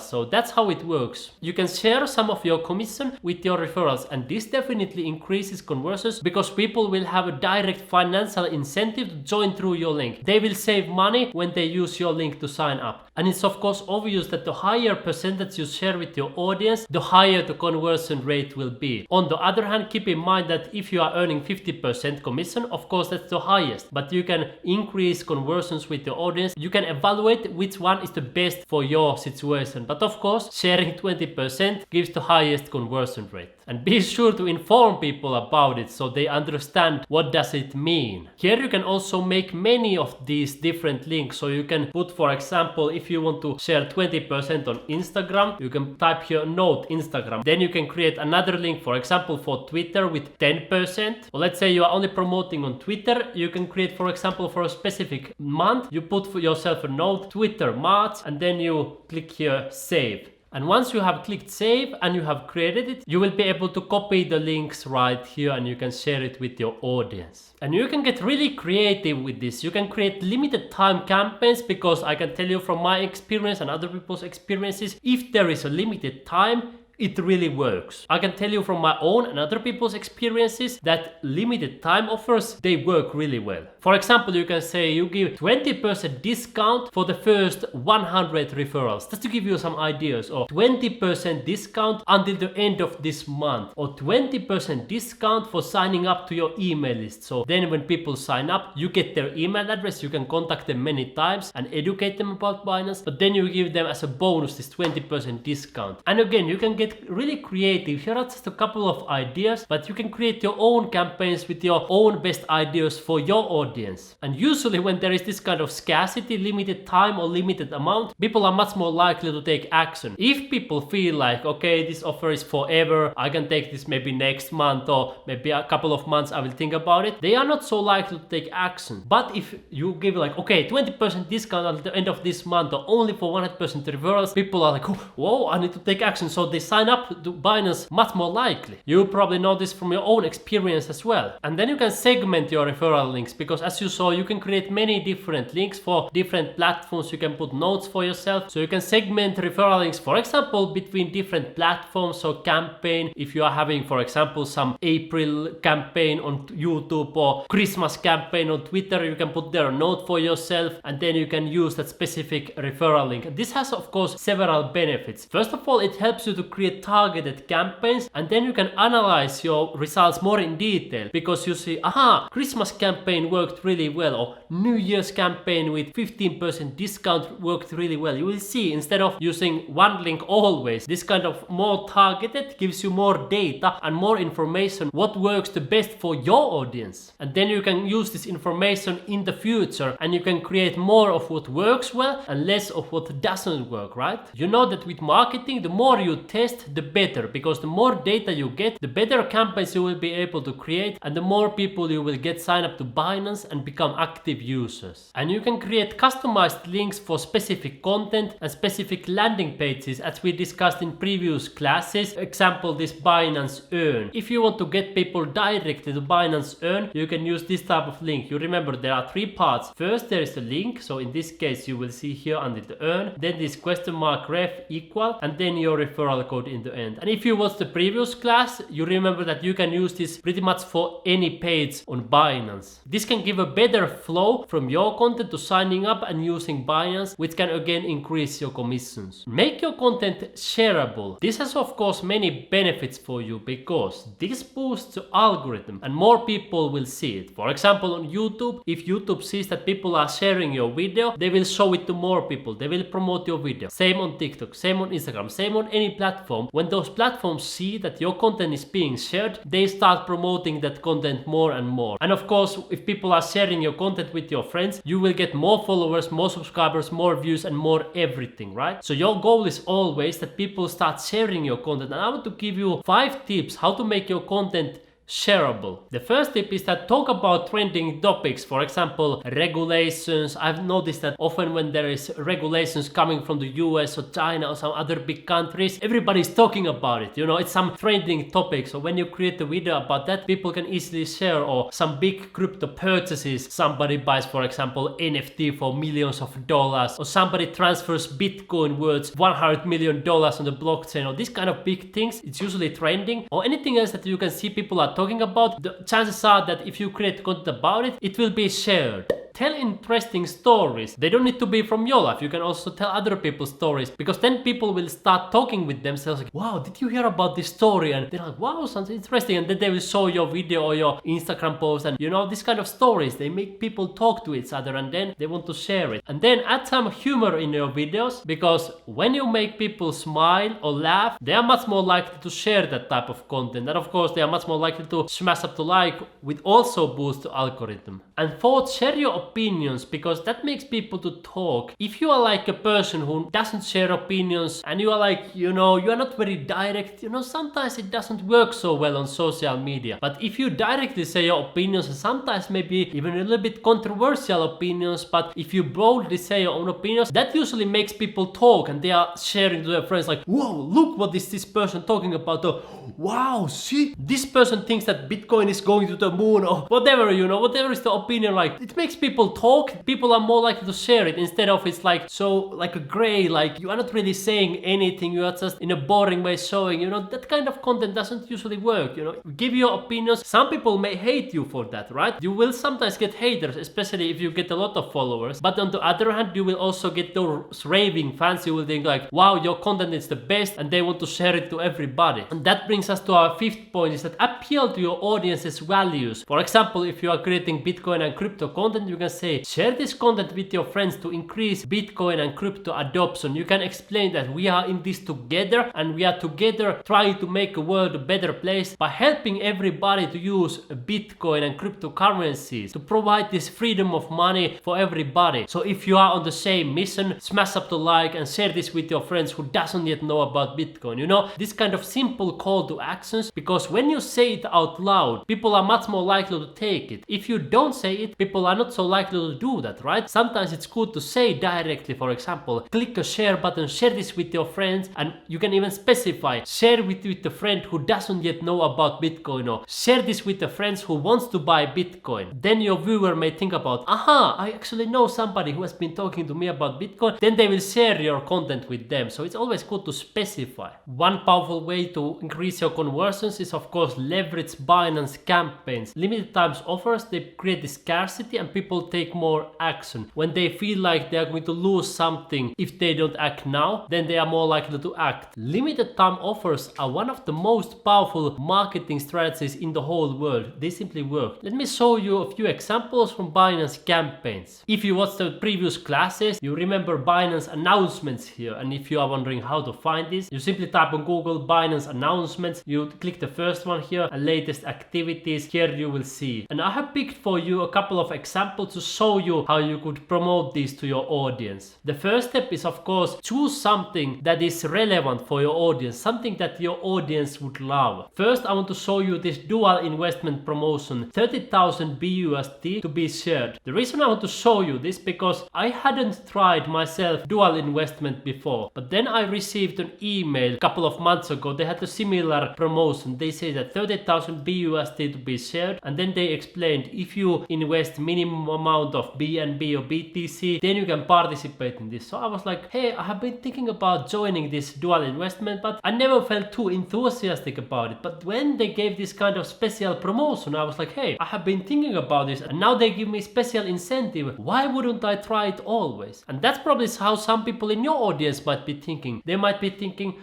So that's how it works. You can share some of your commission with your referrals, and this definitely increases conversions because people will have a direct financial incentive to join through your link. They will save money when they use your link to sign up. And it's of course obvious that the higher percentage you share with your audience, the higher the conversion rate will be. On the other hand, keep in mind that if you are earning 50% commission, of course that's the highest, but you can increase conversions with your audience. You can evaluate which one is the best for your situation, but of course sharing 20% gives the highest conversion rate. And be sure to inform people about it so they understand what does it mean. Here you can also make many of these different links. So you can put, for example, if you want to share 20% on Instagram, you can type here note Instagram. Then you can create another link, for example, for Twitter with 10%. Or let's say you are only promoting on Twitter, you can create, for example, for a specific month, you put for yourself a note, Twitter March, and then you click here save. And once you have clicked save and you have created it, you will be able to copy the links right here and you can share it with your audience. And you can get really creative with this. You can create limited time campaigns, because I can tell you from my experience and other people's experiences, if there is a limited time, it really works. I can tell you from my own and other people's experiences that limited time offers, they work really well. For example, you can say you give 20% discount for the first 100 referrals, just to give you some ideas, or 20% discount until the end of this month, or 20% discount for signing up to your email list. So then when people sign up, you get their email address, you can contact them many times and educate them about Binance, but then you give them as a bonus this 20% discount. And again, you can get get really creative. Here are just a couple of ideas, but you can create your own campaigns with your own best ideas for your audience. And usually when there is this kind of scarcity, limited time or limited amount, people are much more likely to take action. If people feel like, okay, this offer is forever, I can take this maybe next month or maybe a couple of months, I will think about it, they are not so likely to take action. But if you give like, okay, 20% discount at the end of this month or only for 100% referrals, people are like, oh, whoa, I need to take action. So they sign up to Binance much more likely. You probably know this from your own experience as well. And then you can segment your referral links, because as you saw, you can create many different links for different platforms. You can put notes for yourself. So you can segment referral links, for example, between different platforms. So campaign, if you are having, for example, some April campaign on YouTube or Christmas campaign on Twitter, you can put there a note for yourself, and then you can use that specific referral link. This has, of course, several benefits. First of all, it helps you to create targeted campaigns, and then you can analyze your results more in detail, because you see, aha, Christmas campaign worked really well, or New Year's campaign with 15% discount worked really well. You will see, instead of using one link always, this kind of more targeted gives you more data and more information what works the best for your audience. And then you can use this information in the future, and you can create more of what works well and less of what doesn't work, right? You know that with marketing, the more you test, the better, because the more data you get, the better campaigns you will be able to create, and the more people you will get sign up to Binance and become active users. And you can create customized links for specific content and specific landing pages, as we discussed in previous classes. Example, this Binance Earn. If you want to get people directly to Binance Earn, you can use this type of link. You remember there are three parts. First, there is the link. So in this case, you will see here under the earn, then this question mark ref equal, and then your referral code in the end. And if you watched the previous class, you remember that you can use this pretty much for any page on Binance. This can give a better flow from your content to signing up and using Binance, which can again increase your commissions. Make your content shareable. This has, of course, many benefits for you, because this boosts the algorithm and more people will see it. For example, on YouTube, if YouTube sees that people are sharing your video, they will show it to more people. They will promote your video. Same on TikTok, same on Instagram, same on any platform. When those platforms see that your content is being shared, they start promoting that content more and more. And of course, if people are sharing your content with your friends, you will get more followers, more subscribers, more views, and more everything, right? So your goal is always that people start sharing your content. And I want to give you 5 tips how to make your content shareable. The first tip is that talk about trending topics. For example, regulations. I've noticed that often when there is regulations coming from the US or China or some other big countries, everybody's talking about it. You know, it's some trending topic. So when you create a video about that, people can easily share. Or some big crypto purchases. Somebody buys, for example, NFT for millions of dollars, or somebody transfers Bitcoin worth $100 million on the blockchain, or these kind of big things. It's usually trending, or anything else that you can see people are talking about. The chances are that if you create content about it, it will be shared. Tell interesting stories. They don't need to be from your life. You can also tell other people's stories, because then people will start talking with themselves like, wow, did you hear about this story? And they're like, wow, sounds interesting. And then they will show your video or your Instagram post, and you know, this kind of stories, they make people talk to each other, and then they want to share it. And then add some humor in your videos, because when you make people smile or laugh, they are much more likely to share that type of content. And of course, they are much more likely to smash up to like, which also boosts the algorithm. And fourth, share your opinions, because that makes people to talk. If you are like a person who doesn't share opinions, and you are like, you know, you are not very direct, you know, sometimes it doesn't work so well on social media. But if you directly say your opinions, and sometimes maybe even a little bit controversial opinions, but if you boldly say your own opinions, that usually makes people talk, and they are sharing to their friends like, whoa, look what is this person talking about, or wow, see, this person thinks that Bitcoin is going to the moon, or whatever, you know, whatever is the opinion. Like, it makes people talk. People are more likely to share it, instead of it's like so like a gray, like you are not really saying anything, you are just in a boring way showing, you know, that kind of content doesn't usually work. You know, give your opinions. Some people may hate you for that, right? You will sometimes get haters, especially if you get a lot of followers, but on the other hand, you will also get those raving fans. You will think like, wow, your content is the best, and they want to share it to everybody. And that brings us to our 5th point, is that appeal to your audience's values. For example, if you are creating Bitcoin and crypto content, you can say, share this content with your friends to increase Bitcoin and crypto adoption. You can explain that we are in this together and we are together trying to make a world a better place by helping everybody to use Bitcoin and cryptocurrencies to provide this freedom of money for everybody. So if you are on the same mission, smash up the like and share this with your friends who doesn't yet know about Bitcoin. You know, this kind of simple call to actions, because when you say it out loud, people are much more likely to take it. If you don't say it, people are not so likely to do that, right? Sometimes it's good to say directly, for example, click a share button, share this with your friends, and you can even specify, share with the friend who doesn't yet know about Bitcoin, or share this with the friends who wants to buy Bitcoin. Then your viewer may think about, aha, I actually know somebody who has been talking to me about Bitcoin. Then they will share your content with them. So it's always good to specify. One powerful way to increase your conversions is of course leverage Binance campaigns. Limited times offers, they create this scarcity and people take more action. When they feel like they are going to lose something if they don't act now, then they are more likely to act. Limited time offers are one of the most powerful marketing strategies in the whole world. They simply work. Let me show you a few examples from Binance campaigns. If you watched the previous classes, you remember Binance announcements here, and if you are wondering how to find this, you simply type on Google Binance announcements, you click the first one here and latest activities, here you will see. And I have picked for you a couple of examples to show you how you could promote these to your audience. The first step is of course choose something that is relevant for your audience, something that your audience would love. First I want to show you this dual investment promotion, 30,000 BUSD to be shared. The reason I want to show you this because I hadn't tried myself dual investment before, but then I received an email a couple of months ago. They had a similar promotion. They say that 30,000 BUSD to be shared, and then they explained if you invest minimum amount of BNB or BTC, then you can participate in this. So I was like, hey, I have been thinking about joining this dual investment, but I never felt too enthusiastic about it. But when they gave this kind of special promotion, I was like, hey, I have been thinking about this and now they give me special incentive. Why wouldn't I try it always? And that's probably how some people in your audience might be thinking. They might be thinking,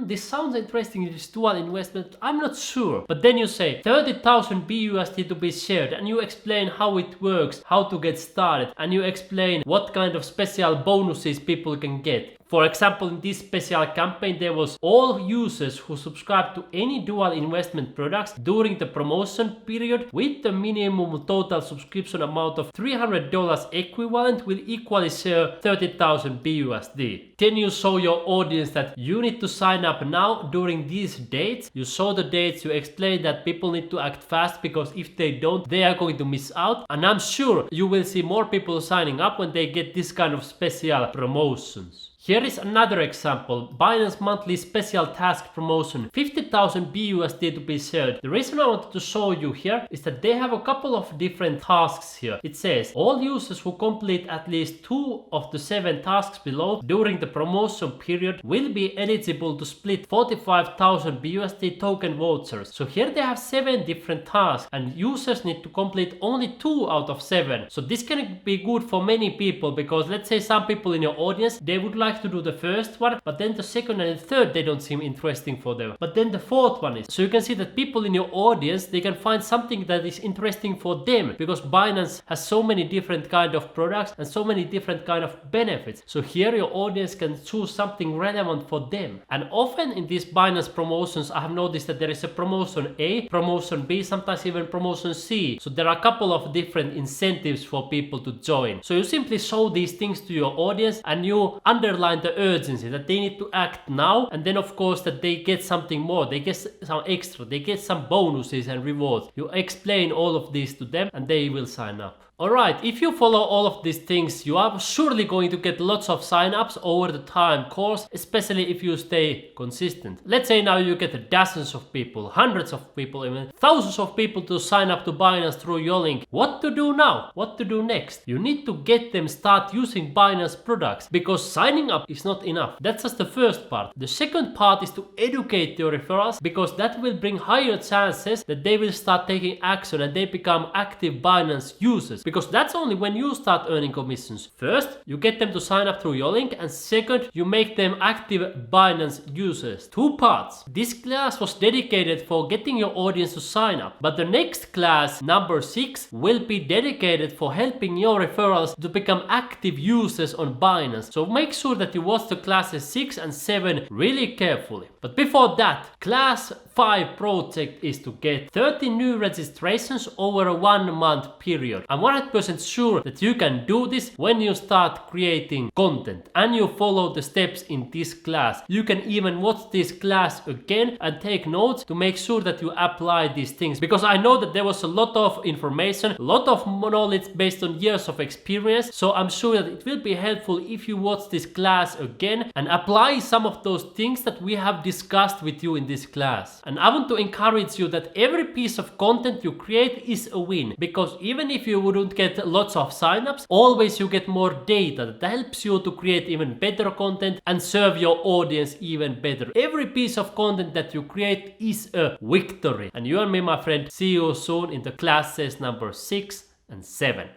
this sounds interesting, this dual investment, I'm not sure. But then you say 30,000 BUSD to be shared, and you explain how it works, how to get started, and you explain what kind of special bonuses people can get. For example, in this special campaign, there was all users who subscribed to any dual investment products during the promotion period with the minimum total subscription amount of $300 equivalent will equally share 30,000 BUSD. Then you show your audience that you need to sign up now during these dates. You show the dates, you explain that people need to act fast because if they don't, they are going to miss out. And I'm sure you will see more people signing up when they get this kind of special promotions. Here is another example, Binance monthly special task promotion, 50,000 BUSD to be shared. The reason I wanted to show you here is that they have a couple of different tasks here. It says all users who complete at least 2 of the 7 tasks below during the promotion period will be eligible to split 45,000 BUSD token vouchers. So here they have 7 different tasks and users need to complete only 2 out of 7. So this can be good for many people because let's say some people in your audience, they would like to do the first one, but then the second and the third they don't seem interesting for them, but then the fourth one is. So you can see that people in your audience, they can find something that is interesting for them because Binance has so many different kind of products and so many different kind of benefits. So here your audience can choose something relevant for them. And often in these Binance promotions I have noticed that there is a promotion A, promotion B, sometimes even promotion C. So there are a couple of different incentives for people to join. So you simply show these things to your audience and you underline the urgency that they need to act now, and then of course that they get something more, they get some extra, they get some bonuses and rewards. You explain all of this to them and they will sign up. Alright, if you follow all of these things, you are surely going to get lots of signups over the time course, especially if you stay consistent. Let's say now you get dozens of people, hundreds of people, even thousands of people to sign up to Binance through your link. What to do now? What to do next? You need to get them start using Binance products, because signing signing up is not enough. That's just the first part. The second part is to educate your referrals, because that will bring higher chances that they will start taking action and they become active Binance users, because that's only when you start earning commissions. First, you get them to sign up through your link, and second, you make them active Binance users. Two parts. This class was dedicated for getting your audience to sign up, but the next class, number 6, will be dedicated for helping your referrals to become active users on Binance. So make sure that you watch the classes 6 and 7 really carefully. But before that, class 5 project is to get 30 new registrations over a 1-month period. I'm 100% sure that you can do this when you start creating content and you follow the steps in this class. You can even watch this class again and take notes to make sure that you apply these things, because I know that there was a lot of information, a lot of knowledge based on years of experience. So I'm sure that it will be helpful if you watch this class again and apply some of those things that we have discussed with you in this class. And I want to encourage you that every piece of content you create is a win, because even if you wouldn't get lots of signups, always you get more data that helps you to create even better content and serve your audience even better. Every piece of content that you create is a victory. And you and me, my friend, see you soon in the classes number 6 and 7.